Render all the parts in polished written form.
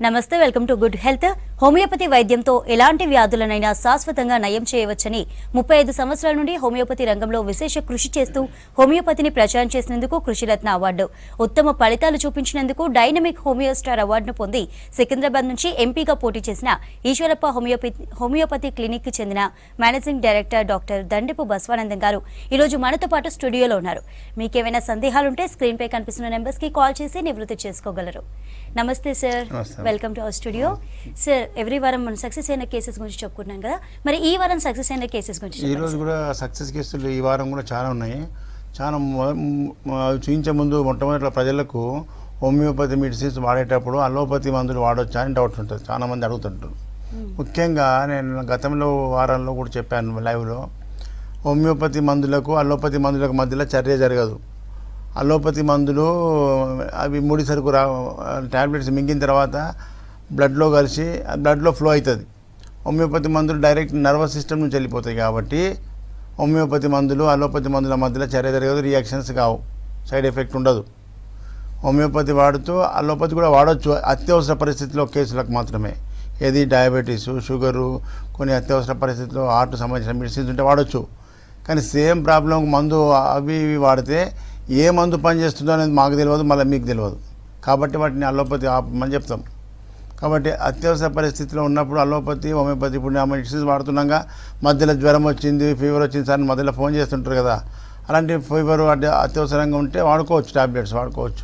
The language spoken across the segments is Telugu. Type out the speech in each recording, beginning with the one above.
నమస్తే, welcome to good health. Homeopathy వైద్యంతో ఎలాంటి వ్యాధులనైనా శాశ్వతంగా నయం చేయవచ్చని 35 సంవత్సరాల నుండి హోమియోపతి రంగంలో విశేష కృషి చేస్తూ హోమియోపతిని ప్రచారం చేసినందుకు కృషిరత్న అవార్డు, ఉత్తమ ఫలితాలు చూపించినందుకు డైనమిక్ హోమియో స్టార్ అవార్డును పొంది సికింద్రాబాద్ నుంచి ఎంపీగా పోటీ చేసిన ఈశ్వరప్ప హోమియోపతి క్లినిక్ కి చెందిన managing director doctor Dandepu Basavanandam గారు ఈరోజు మనతో పాటు స్టూడియోలో ఉన్నారు. మీకేమైనా సందేహాలుంటే స్క్రీన్ పై కనిపిస్తున్న నెంబర్స్ కి కాల్ చేసి నివృత్తి చేసుకోగలరు. నమస్తే sir, welcome to our studio. Sir, every వారం మనం సక్సెస్ అయిన కేసెస్ గురించి చెప్పుకుంటున్నాం కదా, మరి ఈ వారం సక్సెస్ అయిన కేసెస్ గురించి ఈ రోజు కూడా సక్సెస్ కేసులు ఈ వారం కూడా చాలా ఉన్నాయి. చాలా చూపించే ముందు మొట్టమొదటి ప్రజలకు హోమియోపతి మెడిసిన్స్ వాడేటప్పుడు అలోపతి మందులు వాడొచ్చా అని డౌట్ ఉంటుంది, చాలా మంది అడుగుతుంటారు. ముఖ్యంగా నేను గతంలో వారాల్లో కూడా చెప్పాను లైవ్లో, హోమియోపతి మందులకు అలోపతి మందులకు మధ్యలో చర్య జరగదు. అలోపతి మందులు అవి ముడి సరుకు ట్యాబ్లెట్స్ మింగిన తర్వాత బ్లడ్లో కలిసి బ్లడ్లో ఫ్లో అవుతుంది. హోమియోపతి మందులు డైరెక్ట్ నర్వస్ సిస్టమ్ నుంచి వెళ్ళిపోతాయి కాబట్టి హోమియోపతి మందులు అలోపతి మందుల మధ్యలో చర్య జరగదు, రియాక్షన్స్ కావు, సైడ్ ఎఫెక్ట్ ఉండదు. హోమియోపతి వాడుతూ అలోపతి కూడా వాడవచ్చు అత్యవసర పరిస్థితుల్లో కేసులకు మాత్రమే. ఏది డయాబెటీస్, షుగరు, కొన్ని అత్యవసర పరిస్థితుల్లో హార్ట్ సంబంధించిన మెడిసిన్స్ ఉంటే వాడచ్చు. కానీ సేమ్ ప్రాబ్లం మందు అవి ఇవి వాడితే ఏ మందు పనిచేస్తుందో అనేది మాకు తెలియదు, మళ్ళీ మీకు తెలియదు. కాబట్టి వాటిని అలోపతి ఆపమని చెప్తాం. కాబట్టి అత్యవసర పరిస్థితిలో ఉన్నప్పుడు అలోపతి హోమియోపతి, ఇప్పుడు ఆ మెడిసిన్స్ వాడుతున్నాగా మధ్యలో జ్వరం వచ్చింది, ఫీవర్ వచ్చింది సార్ మధ్యలో ఫోన్ చేస్తుంటారు కదా, అలాంటి ఫీవర్ అత్యవసరంగా ఉంటే వాడుకోవచ్చు, ట్యాబ్లెట్స్ వాడుకోవచ్చు.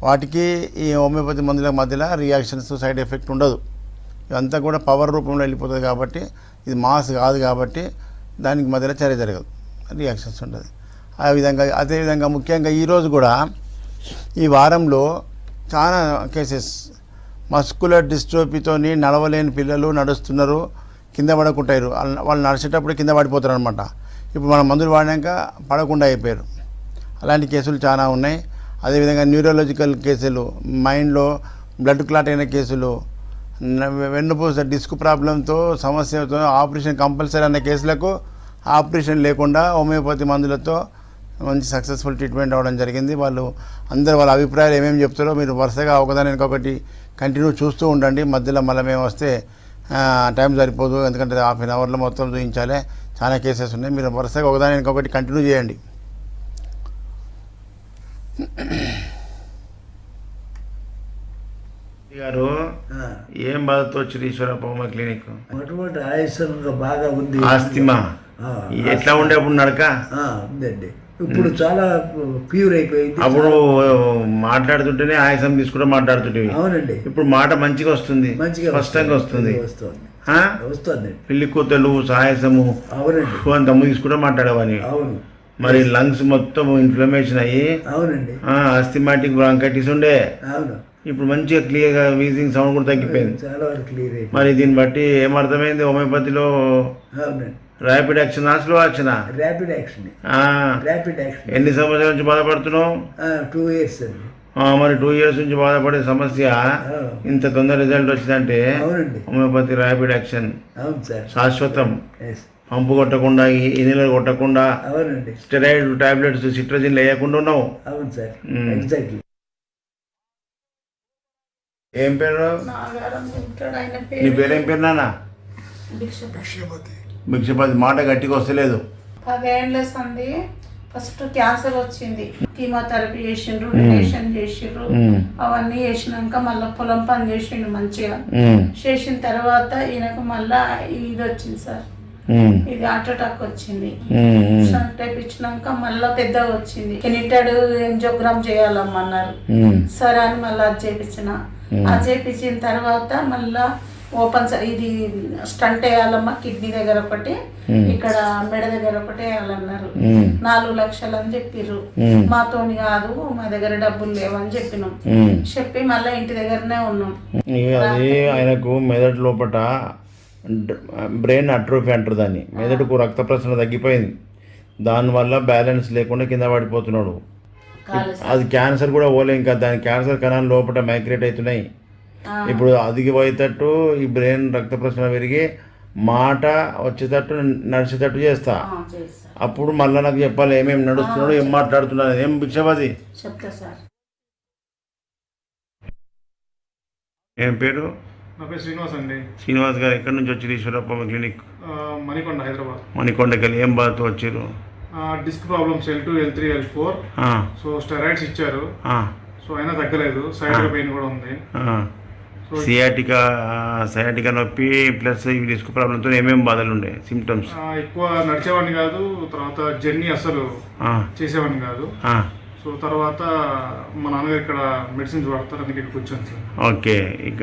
వాటికి ఈ హోమియోపతి మందుల మధ్యలో రియాక్షన్స్, సైడ్ ఎఫెక్ట్ ఉండదు. ఇదంతా కూడా పవర్ రూపంలో వెళ్ళిపోతుంది కాబట్టి, ఇది మాస్ కాదు కాబట్టి దానికి మధ్యలో చర్య జరగదు, రియాక్షన్స్ ఉండదు. అదేవిధంగా ముఖ్యంగా ఈరోజు కూడా ఈ వారంలో చాలా కేసెస్ మస్కులర్ డిస్ట్రోఫీతో నడవలేని పిల్లలు నడుస్తున్నారు, కింద పడకుంటారు. వాళ్ళు నడిచేటప్పుడు కింద పడిపోతారు అనమాట. ఇప్పుడు మనం మందులు వాడినాక పడకుండా అయిపోయారు. అలాంటి కేసులు చాలా ఉన్నాయి. అదేవిధంగా న్యూరలాజికల్ కేసులు, మైండ్లో బ్లడ్ క్లాట్ అయిన కేసులు, వెన్నుపూస డిస్క్ ప్రాబ్లంతో సమస్యతో ఆపరేషన్ కంపల్సరీ అన్న కేసులకు ఆపరేషన్ లేకుండా హోమియోపతి మందులతో మంచి సక్సెస్ఫుల్ ట్రీట్మెంట్ అవ్వడం జరిగింది. వాళ్ళు అందరూ వాళ్ళ అభిప్రాయాలు ఏమేమి చెప్తారో మీరు వరుసగా ఒకదాని ఒకటి కంటిన్యూ చూస్తూ ఉండండి. మధ్యలో మళ్ళీ మేము వస్తే టైం సరిపోదు, ఎందుకంటే ½ an hourలో మొత్తం చూపించాలి. చాలా కేసెస్ ఉన్నాయి, మీరు వరుసగా ఒకదాని ఒకటి కంటిన్యూ చేయండి. గారు ఏం బాధతో వచ్చి ఈశ్వరప్ప హోమియో క్లినిక్? అటువంటి ఆయాసం బాగా ఉంది. ఆస్తిమా ఎట్లా ఉండే అప్పుడు నడక ఉందండి, ఇప్పుడు చాలా ప్యూర్ అయిపోయింది. అప్పుడు మాట్లాడుతుంటేనే ఆయాసం తీసుకుంటూ మాట్లాడుతుంటే, అవునండి ఇప్పుడు మాట మంచిగా వస్తుంది, స్పష్టంగా వస్తుంది. వస్తుంది పిల్లి కూతలు, ఆయాసము, అవునండి అంత తీసుకుంటూ మాట్లాడేవాని. అవును, మరి లంగ్స్ మొత్తం ఇన్ఫ్లమేషన్ అయ్యి, అవునండి ఆస్థమాటిక్ బ్రాంకైటిస్ ఉండే, అవును ఇప్పుడు మంచిగా క్లియర్గా వీజింగ్ సౌండ్ కూడా తగ్గిపోయింది. చాలా వరకు క్లియర్ అయిపోయింది. మరి దీన్ని బట్టి ఏమర్థమైంది? హోమియోపతిలో అవునండి rapid action, slow action. Rapid action, rapid action. ఎన్ని సంవత్సరాల నుంచి బాధపడుతున్నావు? 2 years అండి. మరి 2 years నుంచి బాధపడే సమస్య ఇంత తొందర రిజల్ట్ వచ్చిందంటే హోమియోపతి ర్యాపిడ్ యాక్షన్ శాశ్వతం. పంపు కొట్టకుండా, ఇనిలర్ కొట్టకుండా, స్టెరాయిడ్ టాబ్లెట్స్, సిట్రజిన్ వేయకుండా ఉన్నావు. అవును సార్, ఎగ్జాక్ట్లీ. ఏం పేరు? నీ పేరేం పేరు నాన్న? భిక్షపతి. మాట గట్టిగా వస్తలేదు. 10 ఏళ్ళ సంది ఫస్ట్ క్యాన్సర్ వచ్చింది, కీమోథెరపీ చేసిండ్రు, రేడియేషన్ చేసిండ్రు, అవన్నీ చేసినాక మళ్ళీ పొలం పని చేసిండు మంచిగా. చేసిన తర్వాత ఈయనకు మళ్ళా ఇది వచ్చింది సార్, ఇది హార్ట్ అటాక్ వచ్చింది. తెప్పించినాక మళ్ళా పెద్దగా వచ్చింది. కెనిటెడ్ ఎంజియోగ్రామ్ చేయాలమ్మన్నారు. సరే అని మళ్ళీ అది చేపించిన. అది చేపించిన తర్వాత మళ్ళా ఓపెన్ ఇది స్టంట్ వేయాలమ్మా, కిడ్నీ దగ్గర ఒకటి, ఇక్కడ మెడ దగ్గర ఒకటి వేయాలన్నారు. 4 లక్షలు అని చెప్పిర్రు. మాతోని కాదు, మా దగ్గర డబ్బులు లేవని చెప్పినాం. చెప్పి మళ్ళీ ఇంటి దగ్గరనే ఉన్నాం. అది ఆయనకు మెదడు లోపల బ్రెయిన్ అట్రోఫీ అంటారు దాన్ని. మెదడుకు రక్త ప్రసరణ తగ్గిపోయింది, దానివల్ల బ్యాలెన్స్ లేకుండా కింద పడిపోతున్నాడు. అది క్యాన్సర్ కూడా పోలే, ఇంకా దాని క్యాన్సర్ కణాలు లోపల మైగ్రేట్ అవుతున్నాయి. ఇప్పుడు అదిగిపోయేటట్టు ఈ బ్రెయిన్ రక్త ప్రసరణ పెరిగి మాట వచ్చేటట్టు నడిచేటట్టు చేస్తా. అప్పుడు మళ్ళీ నాకు చెప్పాలి ఏమేమి నడుస్తున్నాడు, ఏం మాట్లాడుతున్నాడు. ఏం భిక్షపతి? ఏం పేరు? నా పేరు శ్రీనివాస్ అండి. శ్రీనివాస్ గారు ఎక్కడి నుంచి వచ్చారు ఈశ్వరప్ప క్లినిక్? మణికొండ, హైదరాబాద్. మణికొండకి వెళ్ళి ఏం బాధతో వచ్చారు? Disc problems L2, L3, L4. So steroids ఇచ్చారు. సో అయినా తగ్గలేదు. సైడ్ పెయిన్ కూడా ఉంది. సయాటికా నొప్పి ప్లస్ ఈ డిస్క్ ప్రాబ్లంతో ఏమేమి బాధలు ఉండే సిమ్టమ్స్? ఎక్కువ నడిచేవాడిని కాదు. తర్వాత జర్నీ అసలు చేసేవాడిని కాదు. సో తర్వాత మా నాన్నగారు ఇక్కడ మెడిసిన్స్ వాడతారు, అందుకే ఇక్కడికి వచ్చాను సార్. ఓకే, ఇక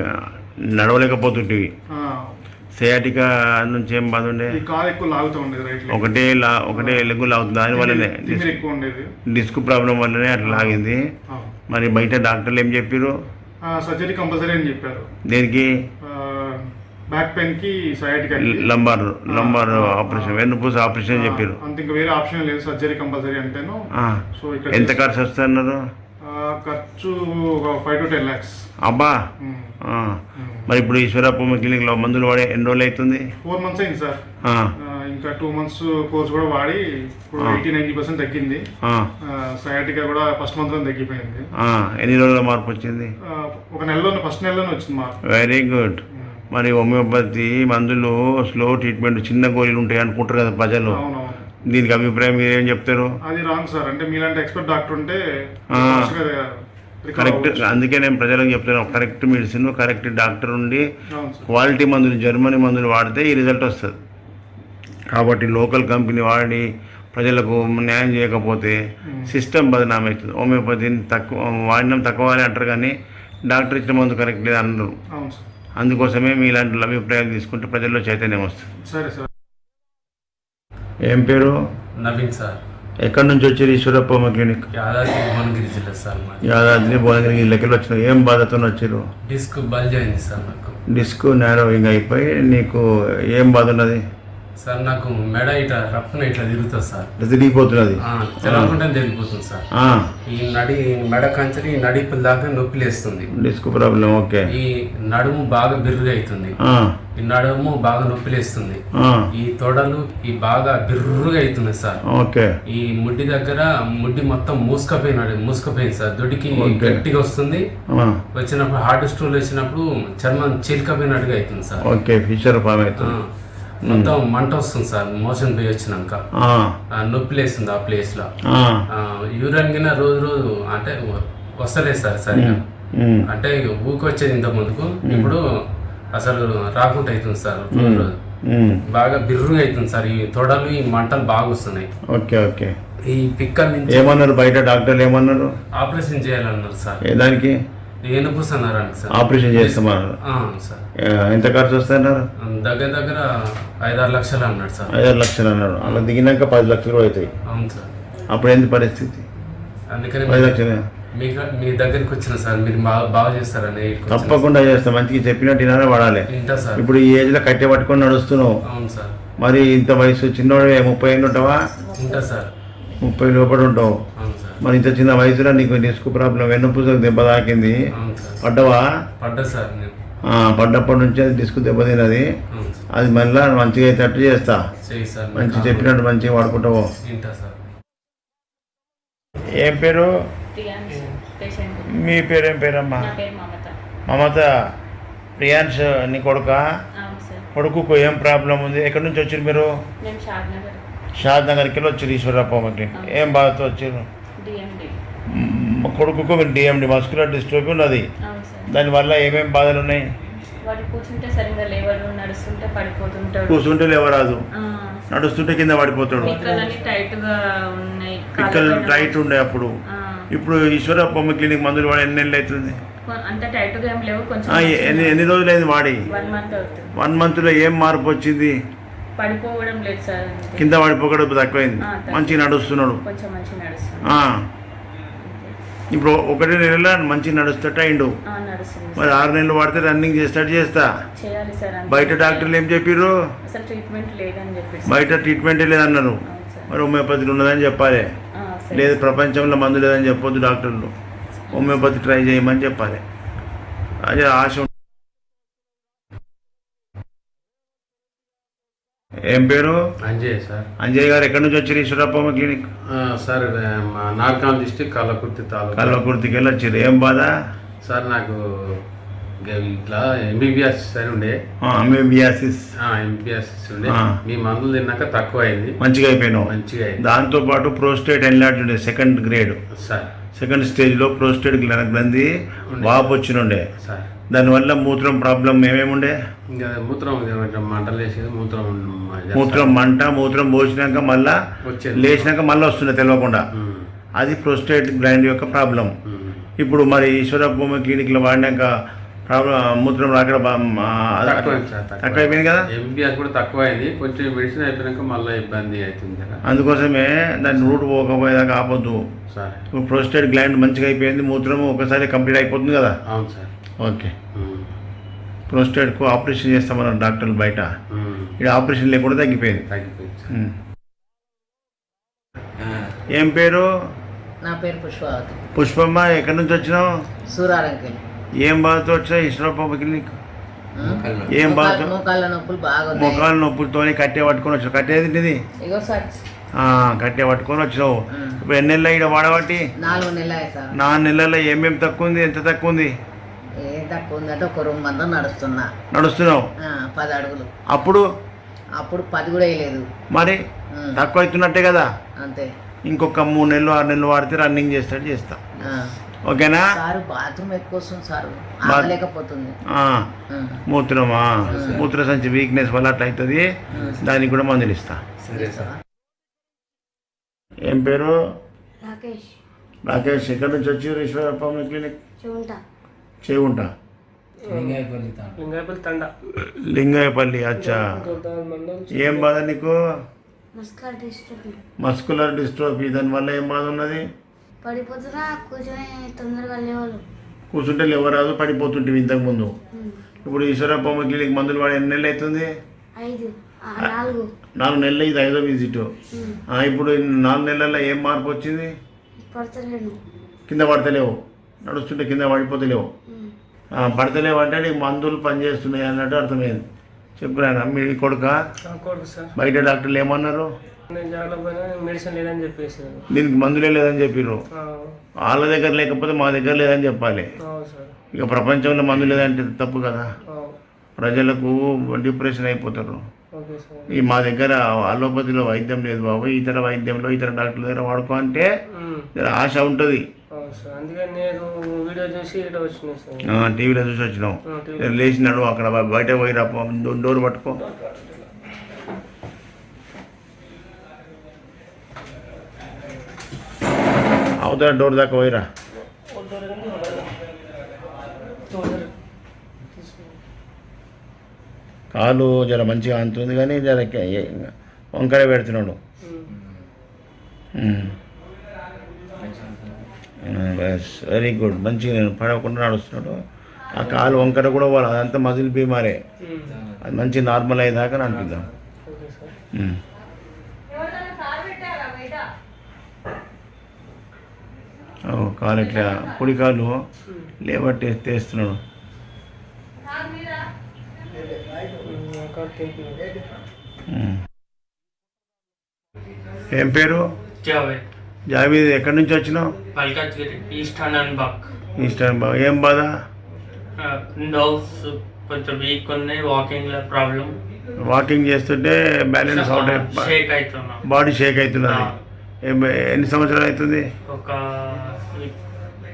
నడవలేకపోతుంటివి. సయాటికా నుంచి ఏం బాధ ఉండే? ఈ కాలు ఎక్కువ లాగుతూ ఉండేది, రైట్. ఒకటే లెగ్గు లాగుతుంది, దానివల్లనే ఎక్కువ ఉండేది. డిస్క్ ప్రాబ్లం వల్లనే అట్లా లాగింది. మరి బయట డాక్టర్లు ఏం చెప్పారు? సర్జరీ కంపల్సరీ అని చెప్పారు. దేనికి? బ్యాక్ పెయిన్ కి, సయాటికా, లంబార్ ఆపరేషన్, వెన్నుపూస ఆపరేషన్ చెప్పారు. అంత ఇంకా వేరే ఆప్షన్ లేదు, సర్జరీ కంపల్సరీ అంటేను. సో ఇక్కడ ఎంత ఖర్చు వస్తున్నారు? ఖర్చు 5 to 10 lakhs. అబ్బా. మరి ఇప్పుడు ఈశ్వరప్ప క్లినిక్ లో మందులు వాడే ఎన్ని రోజులు అవుతుంది? 4 months అయింది సార్. ఇంకా 2 months కోర్స్ కూడా వాడి ఇప్పుడు 80-90% తగ్గింది. సయాటికా కూడా ఫస్ట్ మంత్ లో తగ్గిపోయింది. ఎన్ని రోజుల మార్పు వచ్చింది? ఒక నెలలోనే, ఫస్ట్ నెలలోనే వచ్చింది మార్పు. Very good. మరి హోమియోపతి మందులు స్లో ట్రీట్మెంట్, చిన్న గోళీలు ఉంటాయి అనుకుంటారు కదా ప్రజలు. దీనికి అభిప్రాయం మీరేం చెప్తారు? అది రాంగ్ సార్. అంటే మీలాంటి ఎక్స్పర్ట్ డాక్టర్ ఉంటే కరెక్ట్. అందుకే నేను ప్రజలకు చెప్తాను, కరెక్ట్ మెడిసిన్, కరెక్ట్ డాక్టర్ ఉండి క్వాలిటీ మందులు, జర్మనీ మందులు వాడితే ఈ రిజల్ట్ వస్తుంది. కాబట్టి లోకల్ కంపెనీ వాడి ప్రజలకు న్యాయం చేయకపోతే సిస్టమ్ బదనామీ అవుతుంది. హోమియోపతిని వాడినం తక్కువ అని అంటారు, కానీ డాక్టర్ ఇచ్చిన మందు కరెక్ట్ లేదు అన్నారు. అందుకోసమే మీ ఇలాంటి అభిప్రాయాలు తీసుకుంటే ప్రజల్లో చైతన్యం వస్తుంది. సరే సార్. ఏం పేరు? నవీన్ సార్. ఎక్కడి నుంచి వచ్చారు ఈశ్వరప్ప క్లినిక్? యాదాద్రి భువనగిరి జిల్లా సార్. యాదాద్రి భువనగిరి జిల్లాకి వచ్చినారు. ఏం బాధతో వచ్చారు? డిస్క్ బల్జ్ అయింది సార్ నాకు. డిస్క్ నారోయింగ్ అయిపోయి నీకు ఏం బాధ ఉన్నది? సార్ నాకు మెడ ఇట్లా రఫ్న ఇట్లా తిరుగుతుంది సార్. తిరిగిపోతున్నది, తెలవకుండా తిరిగిపోతుంది సార్. ఈ మెడ కంచెలు, ఈ నడిపుల దాకా నొప్పి లేస్తుంది. Disc problem. ఓకే. ఈ నడుము బాగా బిర్రుగా అవుతుంది. ఈ నడుము బాగా నొప్పి లేస్తుంది. ఈ తొడలు ఈ బాగా బిర్రుగా అవుతున్నాయి సార్. ఓకే. ఈ ముడ్డి దగ్గర ముడ్డి మొత్తం మూసుకపోయింది సార్. దొడికి గట్టిగా వస్తుంది. వచ్చినప్పుడు హార్ట్ స్టోన్ వచ్చినప్పుడు చర్మం చీలికపోయినట్టుగా అవుతుంది సార్. ఓకే, ఫిషర్ ఫామ్ అవుతుంది. మొత్తం మంట వస్తుంది సార్. మోషన్ పోయి వచ్చినాక నొప్పి లేస్తుంది ఆ ప్లేస్ లో. యూరిన్ గిన రోజు అంటే వస్తలేదు సార్ సరిగా. అంటే ఊకొచ్చేది ఇంత ముందుకు, ఇప్పుడు అసలు రాకుండా అవుతుంది సార్. రోజు బాగా బిర్రుగా అవుతుంది సార్. ఈ తొడలు, ఈ మంటలు బాగా వస్తున్నాయి. Okay okay. ఈ పిక్కల నుంచి ఏమన్నారు బయట డాక్టర్లు? ఏమన్నారు? ఆపరేషన్ చేయాలన్నారు సార్. దానికి ఏనుపుస్ అన్నారు సార్. ఆపరేషన్ చేస్తామన్నారు సార్. ఎంత ఖర్చు వస్తాయన్నారు? దగ్గర 5-6 లక్షలు అన్నాడు సార్. 5-6 లక్షలు అన్నారు. అలా దిగినాక 10 లక్షలు అవుతాయి. అవును సార్. అప్పుడు ఏంటి పరిస్థితి? అందుకని 10 లక్షలు మీ దగ్గరికి వచ్చిన సార్. మీరు బాగా చేస్తారని. తప్పకుండా చేస్తాం. మంచిగా చెప్పినట్టు వినాలే, వాడాలి. ఇప్పుడు ఈ ఏజ్ లో కట్టె పట్టుకొని నడుస్తున్నావు. అవును సార్. మరి ఇంత వయసు చిన్నోడే 30 ఏళ్ళు ఉంటావా? ఉంటా సార్. 30 లోపల ఉంటావు. మరి ఇంత చిన్న వయసులో నీకు డిస్క్ ప్రాబ్లం, వెన్నుపూసకు దెబ్బ తాకింది. పడ్డవా? పడ్డా సార్. పడ్డప్పటి నుంచి అది డిస్క్ దెబ్బతిన్నది. అది మళ్ళీ మంచిగా అయితే చేస్తా. మంచి చెప్పినట్టు మంచిగా వాడుకుంటావు. ఏం పేరు? మీ పేరు ఏం పేరమ్మా? మమత. ప్రియాన్స్ నీ కొడుక? కొడుకు ఏం ప్రాబ్లం ఉంది? ఎక్కడి నుంచి వచ్చారు మీరు? షాద్ నగర్కి వెళ్ళి వచ్చారు ఈశ్వరప్పకి. ఏం బాధతో వచ్చారు? కొడుకు మీరు డిఎండి, మస్కులర్ డిస్ట్రోఫీ ఉన్నది. దానివల్ల ఏమేమి బాధలు ఉన్నాయి? కూర్చుంటే లేవరాదు, నడుస్తుంటే కింద పడిపోతాడు. పిక్కలు టైట్ ఉండే అప్పుడు. ఇప్పుడు ఈశ్వరప్ప క్లినిక్ మందులు వాడి ఎన్ని నెలలు అవుతుంది? ఎన్ని రోజులు అయింది వాడి? 1 month లో ఏం మార్పు వచ్చింది? పడిపోవడం లేదు సార్. కింద పడిపోకడం తక్కువైంది. మంచిగా నడుస్తున్నాడు. ఇప్పుడు 1 నెల మంచిగా నడుస్తట అయిండు. మరి 6 నెలలు వాడితే రన్నింగ్ స్టార్ట్ చేస్తా. బయట డాక్టర్లు ఏం చెప్పారు? బయట ట్రీట్మెంటే లేదన్నారు. మరి హోమియోపతిలో ఉన్నదని చెప్పాలి. లేదు ప్రపంచంలో మందు లేదని చెప్పొద్దు డాక్టర్లు. హోమియోపతి ట్రై చేయమని చెప్పాలి. అదే ఆశ. ఏం పేరు? అంజయ్ సార్. అంజయ్ గారు ఎక్కడి నుంచి వచ్చారు Eshwarappa clinic? Sir Nagarkurnool district Kalwakurthy taluka. కల్లకుర్తికి వెళ్ళి వచ్చారు. ఏం బాధ సార్? నాకు ఇట్లా ఎంబీబీఎస్ అని ఉండే ఎంబీబియాసిస్ ఎంబీబీఎస్ ఉండే మీ మందులు తిన్నాక తక్కువ అయింది, మంచిగా అయిపోయినావు. మంచిగా అయింది దాంతోపాటు ప్రోస్టేట్ ఎన్లార్జ్ ఉండే సెకండ్ గ్రేడ్, సార్. సెకండ్ స్టేజ్లో ప్రోస్టేట్ గ్రంథి వాపు వచ్చినుండే. సార్ దానివల్ల మూత్రం ప్రాబ్లం ఏమేమి ఉండే? ఇంకా మూత్రం మంటలు వేసేది, మూత్రం మంట, మూత్రం పోసినాక మళ్ళా వచ్చేది. లేచినాక మళ్ళీ వస్తుండే తెలియకుండా. అది ప్రోస్టేట్ గ్లాండ్ యొక్క ప్రాబ్లం. ఇప్పుడు మరి ఈశ్వరప్ప క్లినిక్లో వాడినాక ప్రాబ్లం మూత్రం రాకడ తక్కువ అయిపోయింది కదా. ఎంబీబీఎస్ కూడా తక్కువ అయింది, కొంచెం మెడిసిన్ అయిపోయినాక మళ్ళీ ఇబ్బంది అవుతుంది కదా. అందుకోసమే దాన్ని రూట్ పోకపోయేదాకా ఆపొద్దు. సార్ ఇప్పుడు ప్రోస్టేట్ గ్లాండ్ మంచిగా అయిపోయింది, మూత్రం ఒకసారి కంప్లీట్ అయిపోతుంది కదా. అవును సార్. ఓకే, ప్రోస్టేట్కు ఆపరేషన్ చేస్తామన్నారు డాక్టర్లు బయట. ఇక్కడ ఆపరేషన్ లేకుండా తగ్గిపోయింది. తగ్గిపోయింది. ఏం పేరు? నా పేరు పుష్పావతి. పుష్పమ్మ, ఎక్కడి నుంచి వచ్చినావు? సూరారంకి. ఏం బాధతో వచ్చావు ఈశ్వరప్ప క్లినిక్? ఏం బాధ? మోకాళ్ళ నొప్పులు బాగా మొక్కల నొప్పులతో కట్టే పట్టుకొని వచ్చావు. కట్టేది ఇది? ఇగో సార్ కట్టే పట్టుకొని వచ్చినావు. ఇప్పుడు ఎన్ని నెలలు ఇక్కడ వాడబట్టి? 4 నెలలు సార్. 4 నెలల్లో ఏమేమి తక్కువ ఉంది? ఎంత తక్కువ ఉంది? ఏం తక్కువ ఉందంటే ఒక రూమ్ మందం నడుస్తున్నావు 10 అడుగులు. అప్పుడు 10 కూడా వేయలేదు. మరి తక్కువ అవుతున్నట్టే కదా. అంతే. ఇంకొక 3 నెలలు 6 నెలలు వాడితే రన్నింగ్ చేస్తా. ఓకేనా? సార్ బాత్రూమ్ ఎక్కువ వస్తుంది సార్, ఆగలేకపోతుంది. మూత్రమా? మూత్ర సంచి వీక్నెస్ వల్ల అట్లా అవుతుంది, దానికి కూడా మందులు ఇస్తా. సరే సార్. ఏం పేరు? రాకేష్. రాకేష్, ఎక్కడి నుంచి వచ్చారు ఈశ్వరప్ప క్లినిక్? చేవుంటా. లింగాయపల్లి. అచ్చా, ఏం బాధ నీకు? Muscular dystrophy. దానివల్ల ఏం బాధ ఉన్నది? పడిపోతున్నా, కూర్చొని తొందరగా లేవాలి. కూర్చుంటే లేవరాదు, పడిపోతుంటివి ఇంతకుముందు. ఇప్పుడు ఈశ్వరప్ప క్లినిక్ మందులు వాడి ఎన్ని నెలలు అవుతుంది? 4 నెలలు. ఇది 5వ విజిట్. ఇప్పుడు 4 నెలల్లో ఏం మార్పు వచ్చింది? కింద పడతలేవు, నడుస్తుంటే కింద పడిపోతలేవు. పడతలేవు అంటే నీకు మందులు పనిచేస్తున్నాయి అన్నట్టు అర్థమైంది. చెప్పురా మీ కొడుక? బయట డాక్టర్లు ఏమన్నారు? మెడిసిన్ లేదని చెప్పేసారు, దీనికి మందులే లేదని చెప్పిర్రు. వాళ్ళ దగ్గర లేకపోతే మా దగ్గర లేదని చెప్పాలి. ఇక ప్రపంచంలో మందు లేదంటే తప్పు కదా. ప్రజలకు డిప్రెషన్ అయిపోతారు. ఈ మా దగ్గర అలోపతిలో వైద్యం లేదు బాబు, ఇతర వైద్యంలో ఇతర డాక్టర్ల దగ్గర వాడుకో అంటే ఆశ ఉంటుంది. టీవీలో చూసి వచ్చినావు, లేచినాడు అక్కడ బయట పోయిరా, డోర్ పట్టుకో. అవతల డోర్ దాకా పోయిరా. కాలు జర మంచిగా అంతుంది కానీ జర వంకర పెడుతున్నాడు. వెరీ గుడ్, మంచిగా పడకుండా నడుస్తున్నాడు. ఆ కాలు వంకర కూడా వాళ్ళు అదంతా మజిల్ బీమారే, అది మంచి నార్మల్ అయ్యేదాకా అనిపిద్దాం. కాలు ఇట్లా కుడి కాలు లేబట్టి తీస్తున్నాడు. ఏం పేరు? జావీద్, ఎక్కడి నుంచి వచ్చినావు? ఈస్టర్న్ బాగ్. ఏం బాధ? కొంచెం వీక్ ఉన్నాయి, ప్రాబ్లం. వాకింగ్ చేస్తుంటే బ్యాలెన్స్ అవుట్ బాడీ షేక్ అవుతున్నది. ఎన్ని సంవత్సరాలు అవుతుంది? ఒక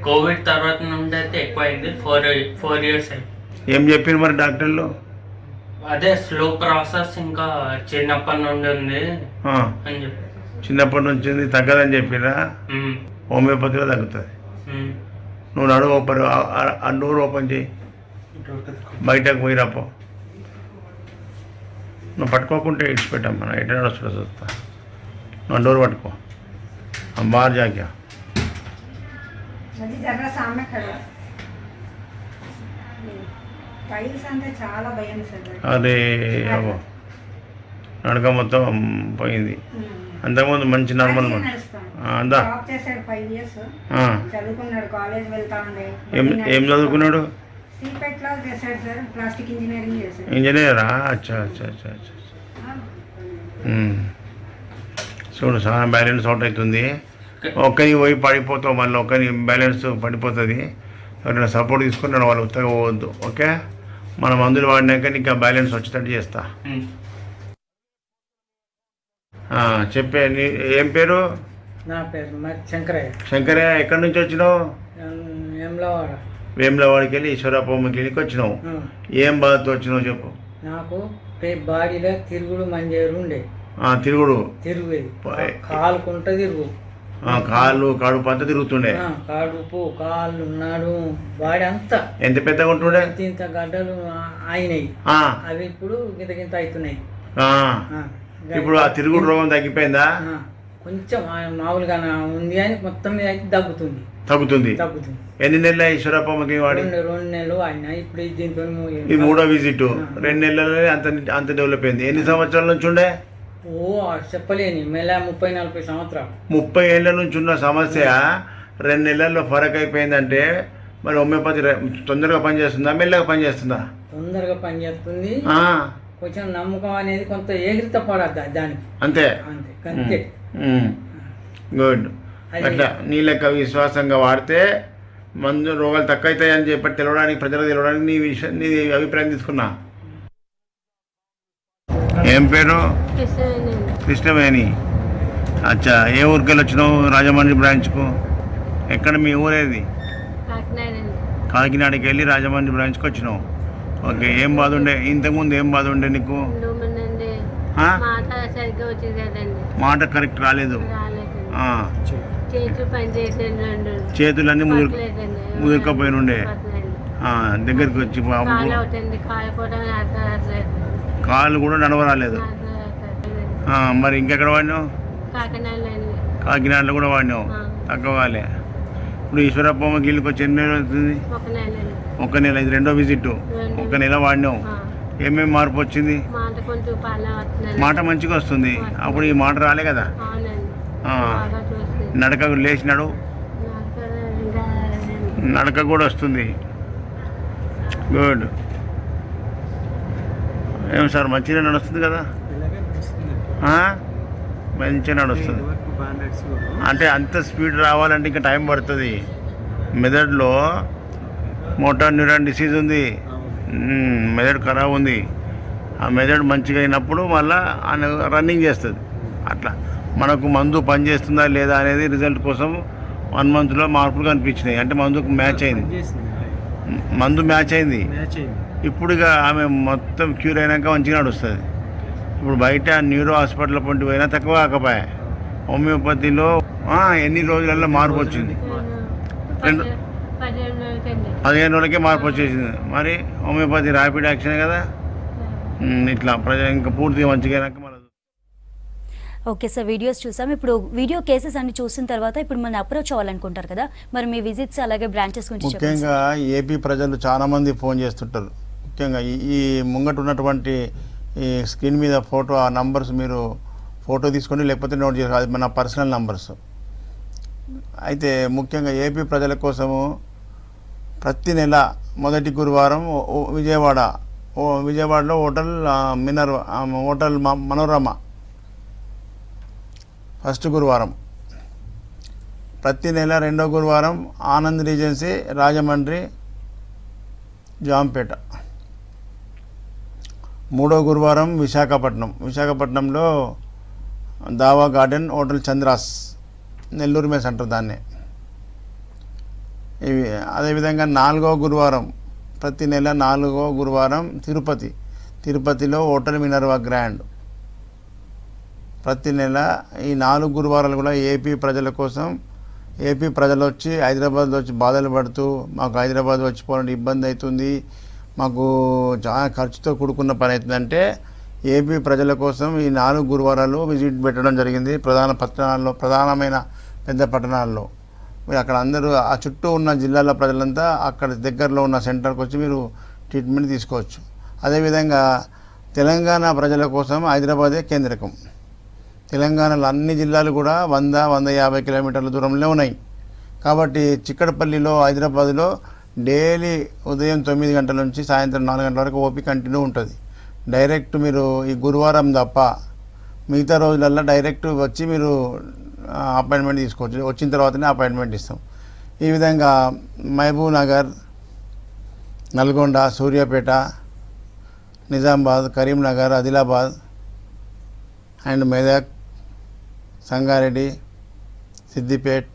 కోవిడ్ తర్వాత నుండి అయితే ఎక్కువ అయింది, 4 years అయింది. ఏం చెప్పారు మరి డాక్టర్లు? అదే స్లో ప్రాసెస్, ఇంకా చిన్నప్పటి నుండి ఉంది అని చెప్పి. చిన్నప్పటి నుంచి ఉంది, తగ్గదని చెప్పిరా? హోమియోపతిలో తగ్గుతుంది. నువ్వు నడువు ఆ డోర్ ఓపెన్ చేయి, బయటకు పోయి రాపో. నువ్వు పట్టుకోకుంటే ఇడిచిపెట్టాం మనం, ఎట్లా నడుస్తుందో చూస్తా. నువ్వు డోర్ పట్టుకో, బాగా జాగ్యా. అదే అవ్వ నడక మొత్తం పోయింది. అంతకుముందు మంచి నార్మల్ అందా. ఏం చదువుకున్నాడు? ఇంజనీరా? అచ్చా అచ్చా అచ్చా అచ్చా. చూడు, చాలా బ్యాలెన్స్ అవుట్ అవుతుంది. ఒక్కరికి పోయి పడిపోతావు, మళ్ళీ ఒక్కరి బ్యాలెన్స్ పడిపోతుంది. ఎవరైనా సపోర్ట్ తీసుకుని వాళ్ళు ఉత్తగా పోవద్దు. ఓకే, మన మందులు వాడినాక నీకు ఆ బ్యాలెన్స్ వచ్చేటట్టు చేస్తా. చెప్పే ఏం పేరు? నా పేరు శంకరయ్య. శంకరయ్య, ఎక్కడి నుంచి వచ్చినావు? వేములవాడ. వేములవాడికి వెళ్ళి ఈశ్వరప్పమ్మ క్లినిక్ వచ్చినావు. ఏం బాధతో వచ్చినావు చెప్పు. నాకు బాడీలో తిరుగుడు మంజేరు ఉండే. తిరుగుడు తిరుగుది, కాలుకుంట తిరుగు, కాళ్ళు కడుపు అంతా తిరుగుతుండే. కడుపు కాళ్ళు ఉన్నాడు బాడీ అంతా. ఎంత పెద్దగా ఉంటుండే? ఇంత గడ్డలు అయినాయి. అవి ఇప్పుడు గింత అవుతున్నాయి. ఇప్పుడు ఆ తిరుగుడు రోగం తగ్గిపోయిందా? కొంచెం మామూలుగా ఉంది అని మొత్తం మీద అయితే తగ్గుతుంది. తగ్గుతుంది. ఎన్ని నెలలు ఈశ్వరప్పమ్మకి వాడి? 2 నెలలు అయినా. ఇప్పుడు దీంతో ఇది 3వ విజిట్. 2 నెలలనే అంత డెవలప్ అయింది. ఎన్ని సంవత్సరాల నుంచి ఉండే? చెప్పలేని మెల్ల 30-40 సంవత్సరాలు. 30 ఏళ్ళ నుంచి ఉన్న సమస్య 2 నెలల్లో ఫరక్ అయిపోయిందంటే మరి హోమియోపతి తొందరగా పనిచేస్తుందా మెల్లగా పనిచేస్తుందా? తొందరగా పనిచేస్తుంది. కొంచెం నమ్మకం అనేది కొంత ఎగిరిత పడద్దు దానికి. అంతే. గుడ్. అట్లా నీ లెక్క విశ్వాసంగా వాడితే మందు రోగాలు తక్కువ అవుతాయని చెప్పి తెలవడానికి, ప్రజలకు తెలవడానికి నీ అభిప్రాయం తీసుకున్నా. ఏం పేరు? కృష్ణవేణి. అచ్చా, ఏ ఊరికి వెళ్ళి వచ్చినావు? రాజమండ్రి బ్రాంచ్కు. ఎక్కడ మీ ఊరేది? కాకినాడకి వెళ్ళి రాజమండ్రి బ్రాంచ్కి వచ్చినావు. ఓకే, ఏం బాధ ఉండే ఇంతకుముందు? ఏం బాధ ఉండే నీకు? మాట కరెక్ట్ రాలేదు. చేతులన్నీ ముదురుకపోయి ఉండే. దగ్గరికి వచ్చి కాళ్ళు కూడా నడవరాలేదు. మరి ఇంకెక్కడ వాడినావు? కాకినాడలో కూడా వాడినావు. తగ్గవాలే. ఇప్పుడు ఈశ్వరప్పమ్మ గిల్లికి వచ్చి ఎన్ని నెలలు అవుతుంది? 1 నెల. ఇది 2వ విజిట్. 1 నెల వాడినావు. ఏమేమి మార్పు వచ్చింది? మాట మంచిగా వస్తుంది. అప్పుడు ఈ మాట రాలే కదా. నడక లేచినాడు, నడక కూడా వస్తుంది. గుడ్. ఏం సార్ మంచిగా నడుస్తుంది కదా? మంచిగా నడుస్తుంది. అంటే అంత స్పీడ్ రావాలంటే ఇంకా టైం పడుతుంది. మెదడులో మోటార్ న్యూరాన్ డిసీజ్ ఉంది. మెదడు ఖరాబ్ ఉంది. ఆ మెదడు మంచిగా అయినప్పుడు మళ్ళీ రన్నింగ్ చేస్తుంది. అట్లా మనకు మందు పనిచేస్తుందా లేదా అనేది రిజల్ట్ కోసం 1 మంత్లో మార్పులు కనిపించినాయి. అంటే మందుకు మ్యాచ్ అయింది. ఇప్పుడు ఇక ఆమె మొత్తం క్యూర్ అయినాక మంచిగా నడుస్తుంది. ఇప్పుడు బయట న్యూరో హాస్పిటల్ పొంటి పోయినా తక్కువ కాకపోయా. హోమియోపతిలో ఎన్ని రోజులలో మార్పు వచ్చింది? 15 రోజులకే మార్పు వచ్చేసింది. మరి హోమియోపతి ర్యాపిడ్ యాక్షన్ కదా. ఇట్లా ఇంకా పూర్తిగా మంచిగా అయినాక మన. ఓకే సార్, వీడియోస్ చూసాం. ఇప్పుడు వీడియో కేసెస్ అన్ని చూసిన తర్వాత ఇప్పుడు మనం అప్రోచ్ అవ్వాలనుకుంటారు కదా, మరి మీ విజిట్స్ అలాగే బ్రాంచెస్ గురించి ముఖ్యంగా ఏపీ ప్రజలు చాలామంది ఫోన్ చేస్తుంటారు. ముఖ్యంగా ఈ ముంగట ఉన్నటువంటి ఈ స్క్రీన్ మీద ఫోటో, ఆ నంబర్స్ మీరు ఫోటో తీసుకొని లేకపోతే నోట్ చేసి, అది మన పర్సనల్ నంబర్స్. అయితే ముఖ్యంగా ఏపీ ప్రజల కోసము ప్రతి నెల మొదటి గురువారం విజయవాడలో హోటల్ మనోరమ ఫస్ట్ గురువారం, ప్రతి నెల 2వ గురువారం ఆనంద్ రీజెన్సీ రాజమండ్రి జాంపేట, 3వ గురువారం విశాఖపట్నంలో దావా garden hotel Chandra's, Nellore mess అంటారు దాన్ని. ఇవి అదేవిధంగా 4వ గురువారం, ప్రతి నెల 4వ గురువారం తిరుపతిలో హోటల్ మినర్వా గ్రాండ్. ప్రతి నెల ఈ 4 గురువారాలు కూడా ఏపీ ప్రజల కోసం. ఏపీ ప్రజలు వచ్చి హైదరాబాద్లో వచ్చి బాధలు పడుతూ మాకు హైదరాబాద్ వచ్చిపోవాలంటే ఇబ్బంది అవుతుంది, మాకు చాలా ఖర్చుతో కూడుకున్న పని అవుతుందంటే ఏపీ ప్రజల కోసం ఈ 4 గురువారాలు విజిట్ పెట్టడం జరిగింది. ప్రధానమైన పెద్ద పట్టణాల్లో మీరు అక్కడ అందరూ ఆ చుట్టూ ఉన్న జిల్లాల ప్రజలంతా అక్కడ దగ్గరలో ఉన్న సెంటర్కి వచ్చి మీరు ట్రీట్మెంట్ తీసుకోవచ్చు. అదేవిధంగా తెలంగాణ ప్రజల కోసం హైదరాబాదే కేంద్రకం. తెలంగాణలో అన్ని జిల్లాలు కూడా 100-150 కిలోమీటర్ల దూరంలో ఉన్నాయి. కాబట్టి చిక్కడపల్లిలో హైదరాబాద్లో డైలీ ఉదయం 9 గంటల నుంచి సాయంత్రం 4 గంటల వరకు ఓపీ కంటిన్యూ ఉంటుంది. డైరెక్ట్ మీరు ఈ గురువారం తప్ప మిగతా రోజులల్లో డైరెక్ట్ వచ్చి మీరు అపాయింట్మెంట్ తీసుకోవచ్చు. వచ్చిన తర్వాతనే అపాయింట్మెంట్ ఇస్తాం. ఈ విధంగా మహబూబ్ నగర్, నల్గొండ, సూర్యాపేట, నిజామాబాద్, కరీంనగర్, ఆదిలాబాద్ అండ్ మెదక్, సంగారెడ్డి, సిద్దిపేట్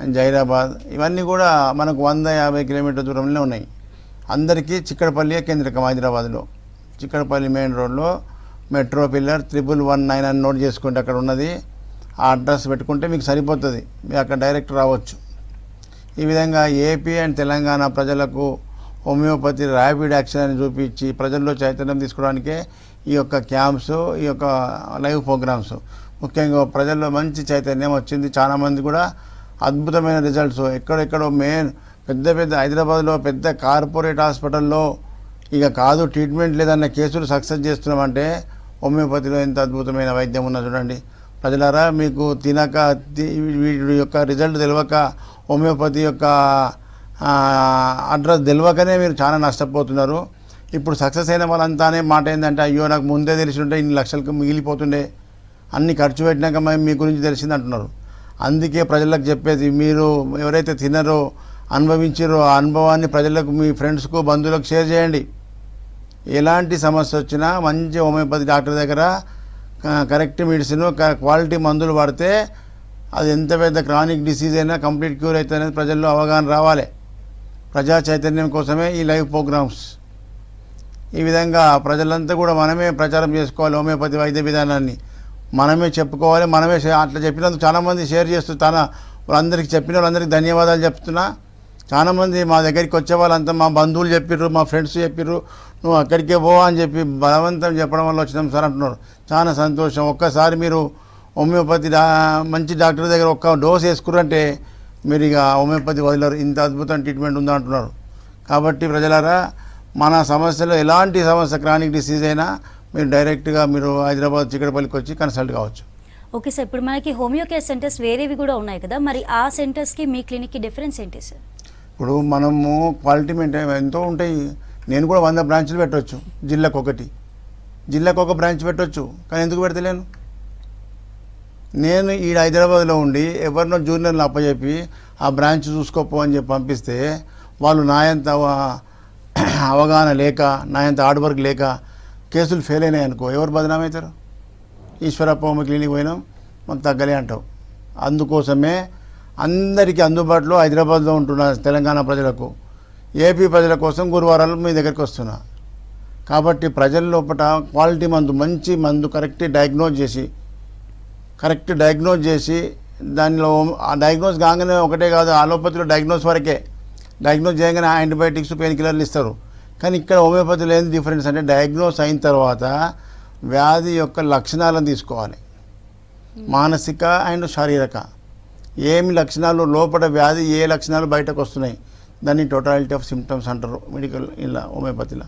అండ్ జైరాబాద్ ఇవన్నీ కూడా మనకు 150 కిలోమీటర్ల దూరంలో ఉన్నాయి. అందరికీ చిక్కడపల్లి కేంద్రకం. హైదరాబాద్లో చిక్కడపల్లి మెయిన్ రోడ్లో మెట్రో పిల్లర్ 1119 అని నోట్ చేసుకుంటే అక్కడ ఉన్నది. ఆ అడ్రస్ పెట్టుకుంటే మీకు సరిపోతుంది, మీరు అక్కడ డైరెక్ట్ రావచ్చు. ఈ విధంగా ఏపీ అండ్ తెలంగాణ ప్రజలకు హోమియోపతి ర్యాపిడ్ యాక్షన్ అని చూపించి ప్రజల్లో చైతన్యం తీసుకోవడానికే ఈ యొక్క క్యాంప్స్, ఈ యొక్క లైవ్ ప్రోగ్రామ్స్. ముఖ్యంగా ప్రజల్లో మంచి చైతన్యం వచ్చింది. చాలామంది కూడా అద్భుతమైన రిజల్ట్స్. ఎక్కడెక్కడో మెయిన్ పెద్ద పెద్ద హైదరాబాద్లో పెద్ద కార్పొరేట్ హాస్పిటల్లో ఇక కాదు ట్రీట్మెంట్ లేదన్న కేసులు సక్సెస్ చేస్తున్నామంటే హోమియోపతిలో ఎంత అద్భుతమైన వైద్యం ఉన్నది చూడండి. ప్రజలారా, మీకు తినక వీటి యొక్క రిజల్ట్ తెలియక హోమియోపతి యొక్క అడ్రస్ తెలియకనే మీరు చాలా నష్టపోతున్నారు. ఇప్పుడు సక్సెస్ అయిన వాళ్ళంతానే మాట ఏంటంటే, అయ్యో నాకు ముందే తెలిసి ఉంటే ఇన్ని లక్షలకు మిగిలిపోతుండే, అన్ని ఖర్చు పెట్టినాక మేము మీ గురించి తెలిసింది అంటున్నారు. అందుకే ప్రజలకు చెప్పేది, మీరు ఎవరైతే తినరో అనుభవించారో ఆ అనుభవాన్ని ప్రజలకు, మీ ఫ్రెండ్స్కు, బంధువులకు షేర్ చేయండి. ఎలాంటి సమస్య వచ్చినా మంచి హోమియోపతి డాక్టర్ దగ్గర కరెక్ట్ మెడిసిన్, క్వాలిటీ మందులు వాడితే అది ఎంత పెద్ద క్రానిక్ డిసీజ్ అయినా కంప్లీట్ క్యూర్ అవుతుంది అనేది ప్రజల్లో అవగాహన రావాలి. ప్రజా చైతన్యం కోసమే ఈ లైవ్ ప్రోగ్రామ్స్. ఈ విధంగా ప్రజలంతా కూడా మనమే ప్రచారం చేసుకోవాలి. హోమియోపతి వైద్య విధానాన్ని మనమే చెప్పుకోవాలి. మనమే అట్లా చెప్పినందుకు చాలామంది షేర్ చేస్తూ వాళ్ళందరికీ చెప్పిన వాళ్ళందరికీ ధన్యవాదాలు చెప్తున్నా. చాలామంది మా దగ్గరికి వచ్చే వాళ్ళంతా మా బంధువులు చెప్పిర్రు, మా ఫ్రెండ్స్ చెప్పిర్రు, నువ్వు అక్కడికే పో అని చెప్పి బలవంతం చెప్పడం వల్ల వచ్చినాం సార్ అంటున్నారు. చాలా సంతోషం. ఒక్కసారి మీరు హోమియోపతి మంచి డాక్టర్ దగ్గర ఒక్క డోస్ వేసుకురంటే మీరు ఇక హోమియోపతి వదిలేరు. ఇంత అద్భుతం ట్రీట్మెంట్ ఉందా అంటున్నారు. కాబట్టి ప్రజలారా, మన సమస్యలో ఎలాంటి సమస్య క్రానిక్ డిసీజ్ అయినా మీరు డైరెక్ట్గా మీరు హైదరాబాద్ చిక్కడపల్లికి వచ్చి కన్సల్ట్ కావచ్చు. ఓకే సార్, ఇప్పుడు మనకి హోమియో కేర్ సెంటర్స్ వేరేవి కూడా ఉన్నాయి కదా, మరి ఆ సెంటర్స్కి మీ క్లినిక్కి డిఫరెన్స్ ఏంటి సార్? ఇప్పుడు మనము క్వాలిటీ మెయింటైన్ ఎంతో ఉంటాయి. నేను కూడా 100 బ్రాంచ్లు పెట్టవచ్చు. జిల్లాకు ఒక బ్రాంచ్ పెట్టవచ్చు. కానీ ఎందుకు పెడతలేను? నేను ఈ హైదరాబాద్లో ఉండి ఎవరినో జూనియర్లు అప్పచెప్పి ఆ బ్రాంచ్ చూసుకోపో అని చెప్పి పంపిస్తే వాళ్ళు నాయంత అవగాహన లేక, నాయంత హార్డ్ వర్క్ లేక కేసులు ఫెయిల్ అయినాయి అనుకో, ఎవరు బదనామవుతారు? ఈశ్వరప్ప హోమియో క్లినిక్ పోయినాం మాకు తగ్గలే అంటావు. అందుకోసమే అందరికీ అందుబాటులో హైదరాబాద్లో ఉంటున్న తెలంగాణ ప్రజలకు, ఏపీ ప్రజల కోసం గురువారాలు మీ దగ్గరికి వస్తున్నా. కాబట్టి ప్రజల లోపల క్వాలిటీ మందు, మంచి మందు కరెక్ట్ డయాగ్నోజ్ చేసి దానిలో ఆ డయాగ్నోజ్ కాగానే ఒకటే కాదు, అలోపతిలో డయాగ్నోజ్ వరకే. డయాగ్నోజ్ చేయగానే యాంటీబయాటిక్స్, పెయిన్ కిల్లర్లు ఇస్తారు. కానీ ఇక్కడ హోమియోపతిలో ఏంది డిఫరెన్స్ అంటే, డయాగ్నోజ్ అయిన తర్వాత వ్యాధి యొక్క లక్షణాలను తీసుకోవాలి. మానసిక అండ్ శారీరక ఏమి లక్షణాలు లోపల వ్యాధి, ఏ లక్షణాలు బయటకు వస్తున్నాయి, దాన్ని టోటాలిటీ ఆఫ్ సిమ్టమ్స్ అంటారు మెడికల్ ఇలా హోమియోపతిలో.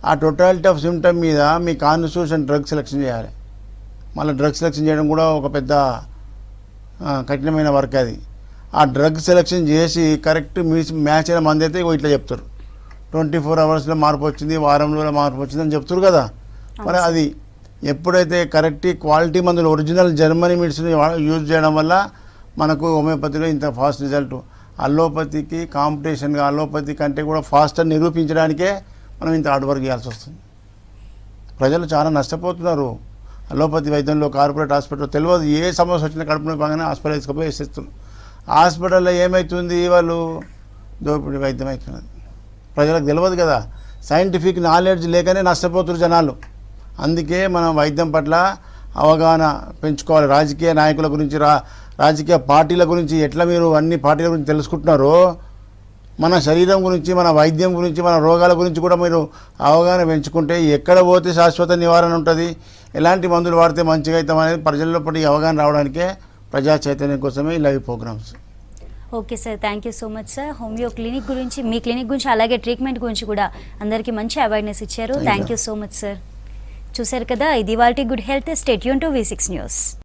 ఆ టోటాలిటీ ఆఫ్ సిమ్టమ్ మీద మీ కాన్స్టిట్యూషన్ డ్రగ్ సెలెక్షన్ చేయాలి. మళ్ళీ డ్రగ్ సెలెక్షన్ చేయడం కూడా ఒక పెద్ద కఠినమైన వర్క్ అది. ఆ డ్రగ్ సెలెక్షన్ చేసి కరెక్ట్ మ్యాచ్ అయిన మంది అయితే ఇట్లా చెప్తారు, 24 అవర్స్లో మార్పు వచ్చింది, వారంలో మార్పు వచ్చింది అని చెప్తారు కదా. మరి అది ఎప్పుడైతే కరెక్ట్ క్వాలిటీ మందులు, ఒరిజినల్ జర్మనీ మెడిసిన్ యూజ్ చేయడం వల్ల మనకు హోమియోపతిలో ఇంత ఫాస్ట్ రిజల్ట్. అలోపతికి కాంపిటీషన్గా, అలోపతి కంటే కూడా ఫాస్ట్ అని నిరూపించడానికే మనం ఇంత హార్డ్ వర్క్ చేయాల్సి వస్తుంది. ప్రజలు చాలా నష్టపోతున్నారు. అలోపతి వైద్యంలో కార్పొరేట్ హాస్పిటల్ తెలియదు, ఏ సమస్య వచ్చినా కడుపులో బాగానే హాస్పిటల్ తీసుకుపోయి వేసేస్తున్నారు. హాస్పిటల్లో ఏమవుతుంది, వాళ్ళు దోపిడీ వైద్యం అవుతున్నది. ప్రజలకు తెలియదు కదా, సైంటిఫిక్ నాలెడ్జ్ లేకనే నష్టపోతున్నారు జనాలు. అందుకే మనం వైద్యం పట్ల అవగాహన పెంచుకోవాలి. రాజకీయ నాయకుల గురించి, రాజకీయ పార్టీల గురించి ఎట్లా మీరు అన్ని పార్టీల గురించి తెలుసుకుంటున్నారో, మన శరీరం గురించి, మన వైద్యం గురించి, మన రోగాల గురించి కూడా మీరు అవగాహన పెంచుకుంటే ఎక్కడ పోతే శాశ్వత నివారణ ఉంటుంది, ఎలాంటి మందులు వాడితే మంచిగా అవుతాం అనేది ప్రజల్లో అవగాహన రావడానికే ప్రజా చైతన్యం కోసమే ఈ live programs. Okay sir, thank you so much sir. Homeo clinic గురించి, మీ క్లినిక్ గురించి, అలాగే ట్రీట్మెంట్ గురించి కూడా అందరికీ మంచి అవేర్నెస్ ఇచ్చారు. Thank you so much sir. చూశారు కదా, ఇది ఇవాల్టి good health. Stay tune to V6 news.